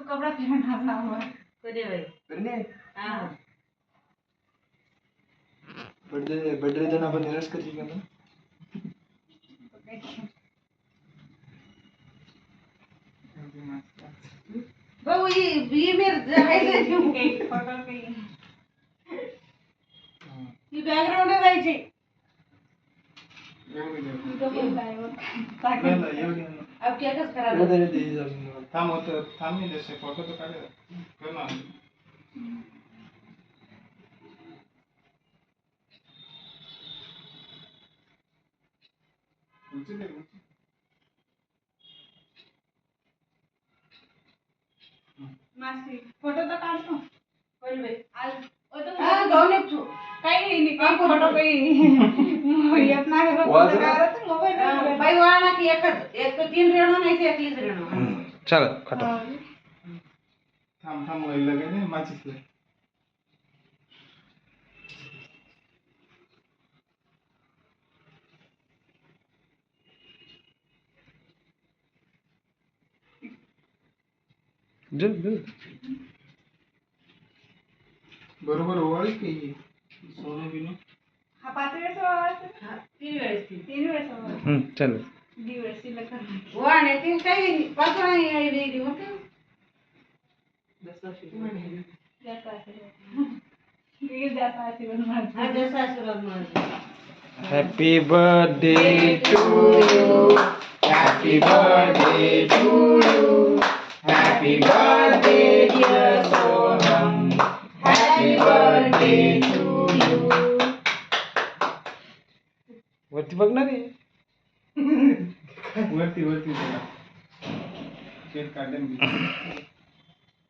कपड़ा पहना था हुआ कधी बाई करणे हा बर्थडे दिन आपण निराश करते का मग भाऊ ये मेरे जायचं केक फोटो पे ही बॅकग्राऊंड जायची अब क्या कस करा थांब होतं थांब नाही जसे फोटो तर काढ कर ना मासी फोटो तो काढतो बोल बाई आज ओ तो हा जाऊन येतो काही नाही काही फोटो काही येत नाही मोबाईल बाई वाळा की एकच एक 3 रेणू नाही ते एकलीच रेणू चल खटो थांब थांब व्हायला लगे नाही माचीस बरोबर ओवाळी की सोनं बिनो हा 5 वेळेस वाढतो 3 वेळेस 3 वेळेस वाढतो चल दिवस शिल्लक करणार वाणे ते काही पाच नाही आहे वेगळी मग जास्त असेल ये जास्त असेल माझं आज सासुरात माझं Happy birthday to you. Happy birthday to you. Happy birthday dear Sonam. Happy birthday to you. वरती बघ ना रे वरती वरती केक काढले